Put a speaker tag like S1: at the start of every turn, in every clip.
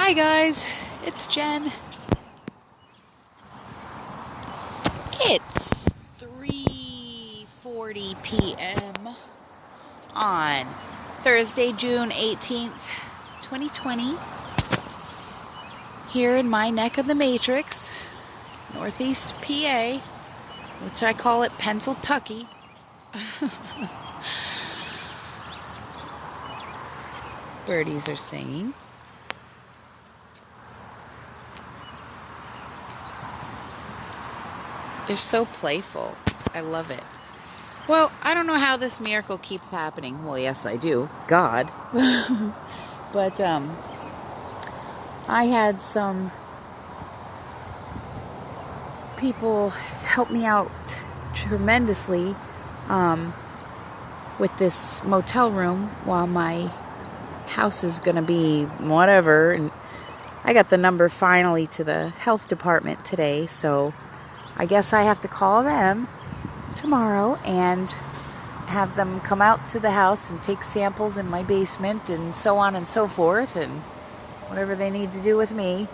S1: Hi guys, it's Jen. It's 3:40 p.m. on Thursday, June 18th, 2020. Here in my neck of the matrix, Northeast PA, which I call it Pennsyltucky. Birdies are singing. They're so playful. I love it. Well, I don't know how this miracle keeps happening. Well, yes, I do. God. But I had some people help me out tremendously with this motel room while my house is going to be whatever. And I got the number finally to the health department today, so I guess I have to call them tomorrow and have them come out to the house and take samples in my basement and so on and so forth, and whatever they need to do with me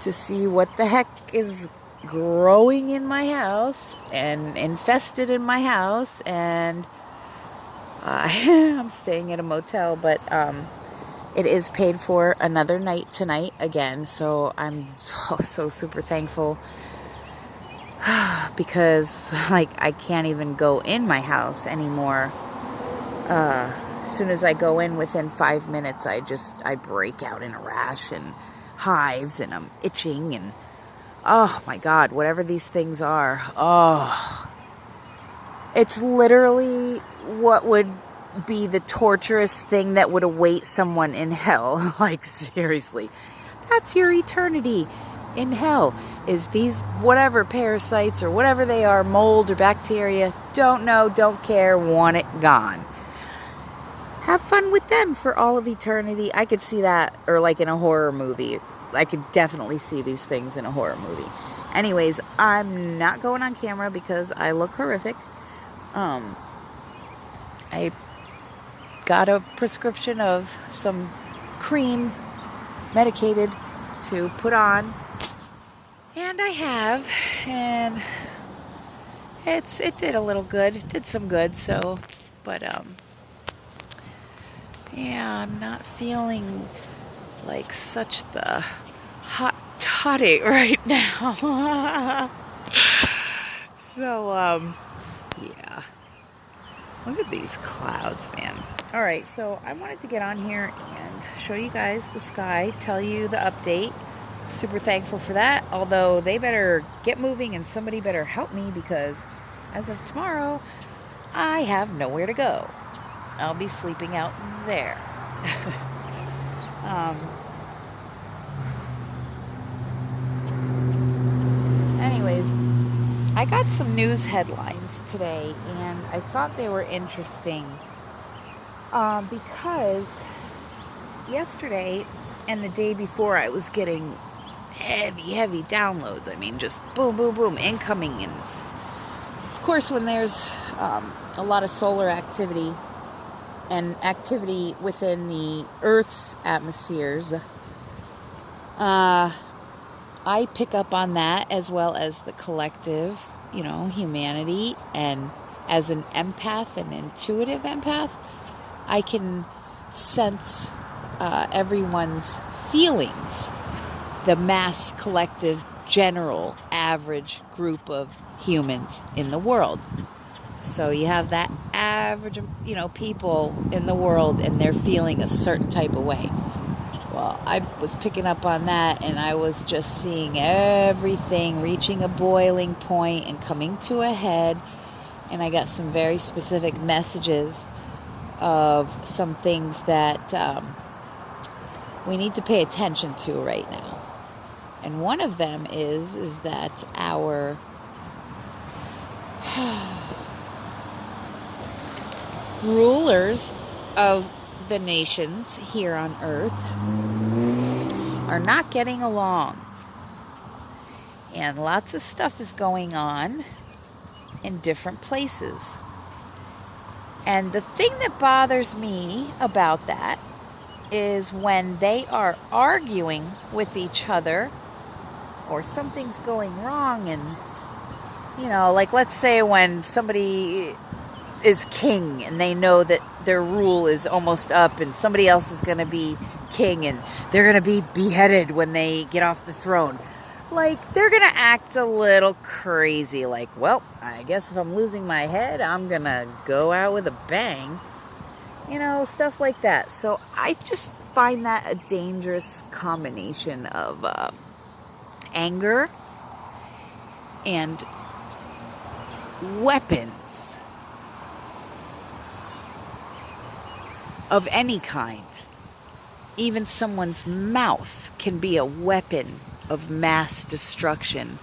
S1: to see what the heck is growing in my house and infested in my house. And I'm staying at a motel, but it is paid for another night tonight again, so I'm so super thankful. Because I can't even go in my house anymore. As soon as I go in, within 5 minutes I break out in a rash and hives, and I'm itching, and oh my God, whatever these things are, it's literally what would be the torturous thing that would await someone in hell. Like, seriously, that's your eternity in hell, is these whatever parasites or whatever they are, mold or bacteria, don't know, don't care, want it gone. Have fun with them for all of eternity. I could see that, or like in a horror movie. I could definitely see these things in a horror movie. Anyways, I'm not going on camera because I look horrific. I got a prescription of some cream, medicated, to put on. And I have, and it did a little good. It did some good, so, but, yeah, I'm not feeling like such the hot toddy right now. So, yeah. Look at these clouds, man. All right, so I wanted to get on here and show you guys the sky, tell you the update. Super thankful for that, although they better get moving and somebody better help me, because as of tomorrow I have nowhere to go. I'll be sleeping out there. Anyways, I got some news headlines today and I thought they were interesting because yesterday and the day before I was getting heavy downloads. I mean, just boom, boom, boom, incoming. And of course, when there's a lot of solar activity and activity within the Earth's atmospheres, I pick up on that, as well as the collective, humanity. And as an empath, an intuitive empath, I can sense everyone's feelings, the mass, collective, general, average group of humans in the world. So you have that average, people in the world, and they're feeling a certain type of way. Well, I was picking up on that, and I was just seeing everything reaching a boiling point and coming to a head. And I got some very specific messages of some things that we need to pay attention to right now. And one of them is that our rulers of the nations here on Earth are not getting along. And lots of stuff is going on in different places. And the thing that bothers me about that is when they are arguing with each other or something's going wrong, and like let's say when somebody is king and they know that their rule is almost up and somebody else is going to be king and they're going to be beheaded when they get off the throne. Like, they're going to act a little crazy. Like, well, I guess if I'm losing my head, I'm going to go out with a bang. Stuff like that. So I just find that a dangerous combination of anger and weapons of any kind. Even someone's mouth can be a weapon of mass destruction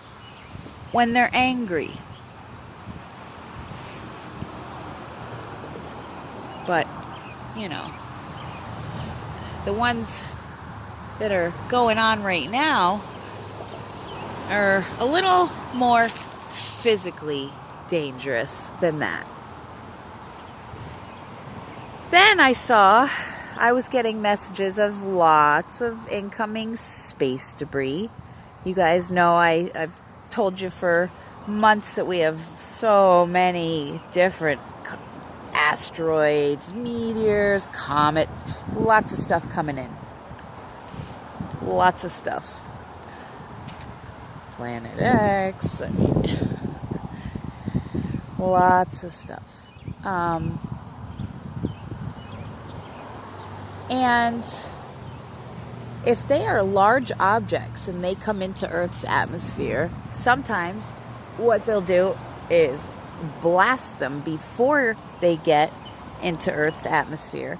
S1: when they're angry. But, the ones that are going on right now are a little more physically dangerous than that. Then I was getting messages of lots of incoming space debris. You guys know I've told you for months that we have so many different asteroids, meteors, comets, lots of stuff coming in. Lots of stuff. Planet X, lots of stuff. And if they are large objects and they come into Earth's atmosphere, sometimes what they'll do is blast them before they get into Earth's atmosphere.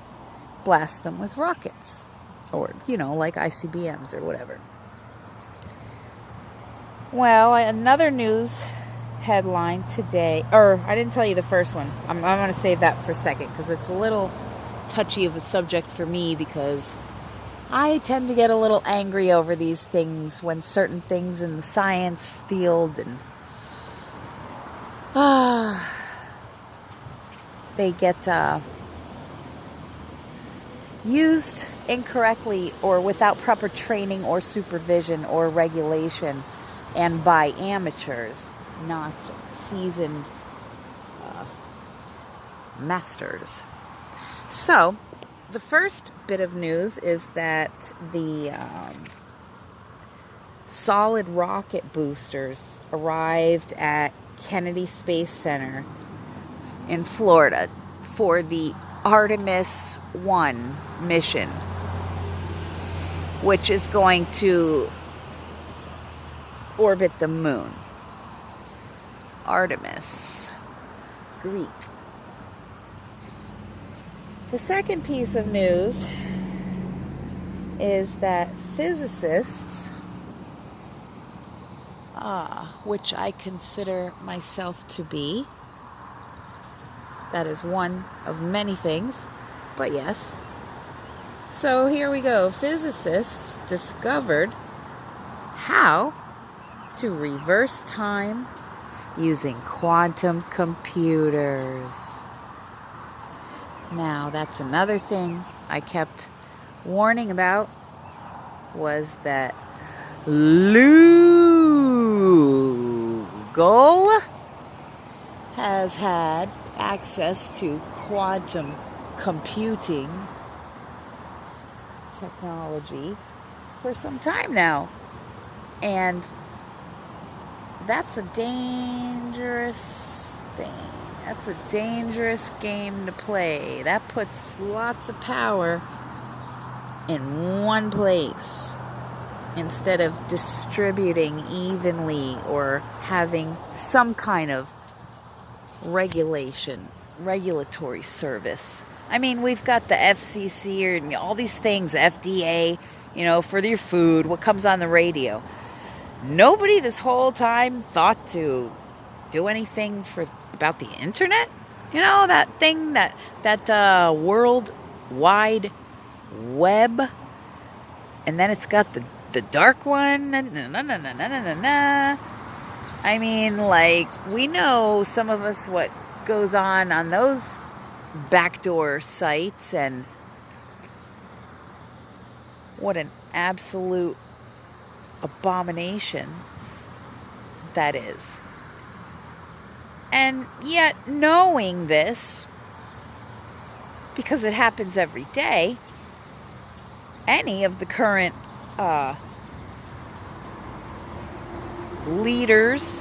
S1: Blast them with rockets. Or, like ICBMs or whatever. Well, another news headline today, or I didn't tell you the first one. I'm going to save that for a second because it's a little touchy of a subject for me because I tend to get a little angry over these things when certain things in the science field and they get used incorrectly or without proper training or supervision or regulation and by amateurs, not seasoned masters. So, the first bit of news is that the solid rocket boosters arrived at Kennedy Space Center in Florida for the Artemis 1 mission, which is going to orbit the moon. Artemis, Greek. The second piece of news is that physicists, which I consider myself to be, that is one of many things, but yes. So here we go. Physicists discovered how to reverse time using quantum computers. Now, that's another thing I kept warning about, was that Google has had access to quantum computing technology for some time now. And that's a dangerous thing. That's a dangerous game to play. That puts lots of power in one place instead of distributing evenly or having some kind of regulatory service. I mean, we've got the FCC and all these things, FDA, for your food, what comes on the radio. Nobody this whole time thought to do anything about the internet? That thing, that World Wide Web, and then it's got the dark one. I mean, we know, some of us, what goes on those backdoor sites, and what an absolute abomination that is. And yet, knowing this, because it happens every day, any of the current leaders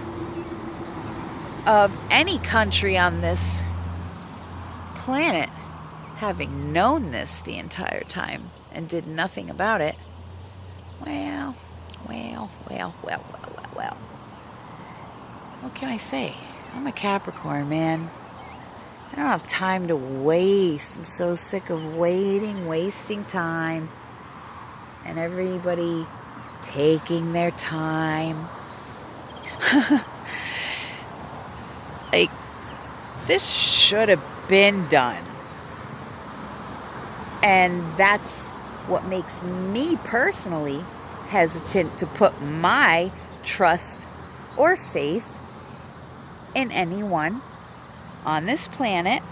S1: of any country on this planet, having known this the entire time and did nothing about it, well. What can I say? I'm a Capricorn, man. I don't have time to waste. I'm so sick of wasting time. And everybody taking their time. Like, this should have been done. And that's what makes me personally hesitant to put my trust or faith in anyone on this planet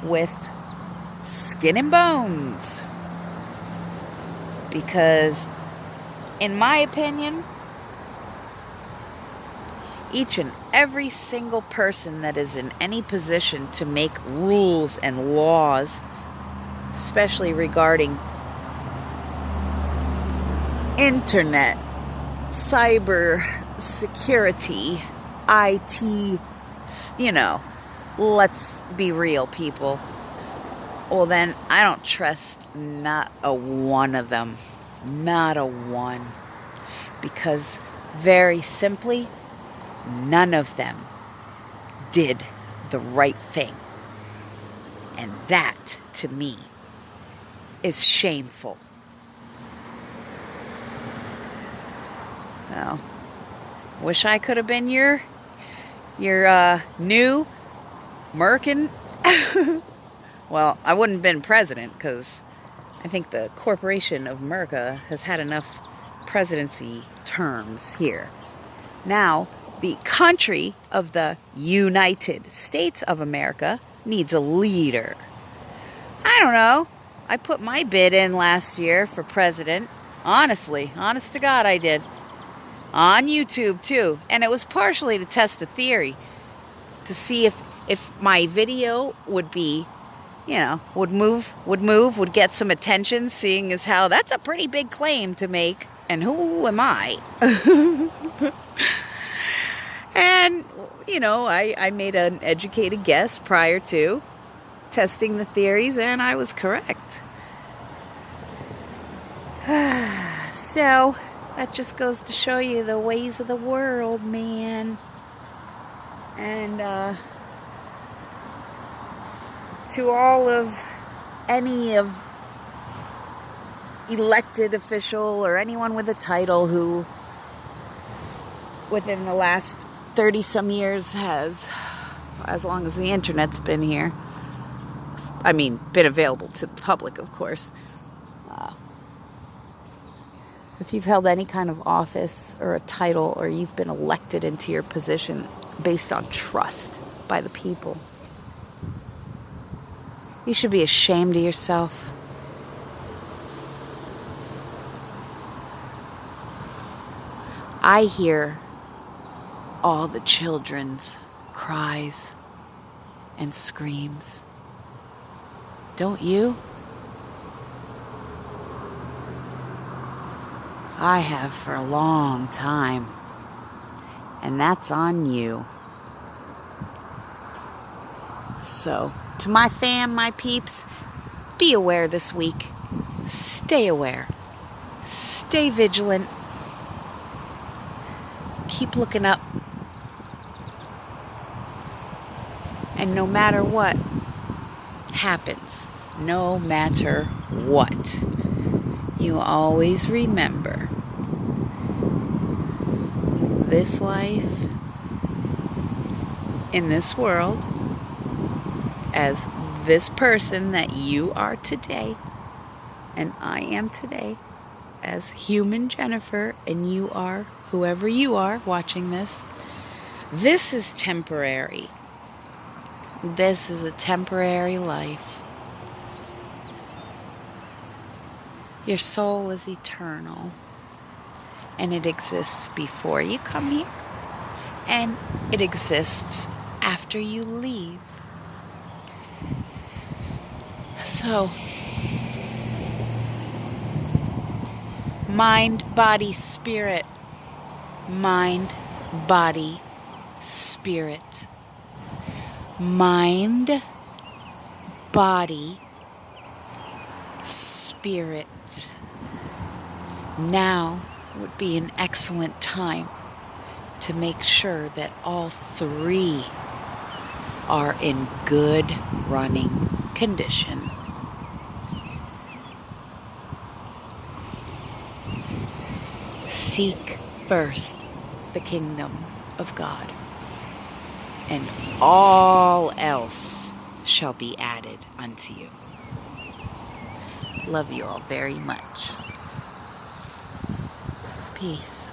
S1: with skin and bones. Because, in my opinion, each and every single person that is in any position to make rules and laws, especially regarding internet, cyber security, IT, let's be real, people. Well, then I don't trust not a one of them. Not a one. Because very simply, none of them did the right thing. And that, to me, is shameful. Well, wish I could have been your new Merkin. Well, I wouldn't have been president, because I think the corporation of America has had enough presidency terms here. Now, the country of the United States of America needs a leader. I don't know. I put my bid in last year for president. Honestly, honest to God, I did. On YouTube, too. And it was partially to test a theory. To see if my video would be, would get some attention, seeing as how that's a pretty big claim to make. And who am I? And, I made an educated guess prior to testing the theories, and I was correct. So, that just goes to show you the ways of the world, man. And, to all of any of elected official or anyone with a title who within the last 30 some years has, as long as the internet's been here, been available to the public, of course, if you've held any kind of office or a title, or you've been elected into your position based on trust by the people, you should be ashamed of yourself. I hear all the children's cries and screams. Don't you? I have for a long time. And that's on you. So, to my fam, my peeps, be aware this week. Stay aware. Stay vigilant. Keep looking up. And no matter what happens, no matter what, you always remember this life in this world, as this person that you are today, and I am today, as human Jennifer, and you are whoever you are watching this, this is temporary. This is a temporary life. Your soul is eternal, and it exists before you come here, and it exists after you leave. So, mind, body, spirit. Mind, body, spirit. Mind, body, spirit. Now would be an excellent time to make sure that all three are in good running condition. Seek first the kingdom of God, and all else shall be added unto you. Love you all very much. Peace.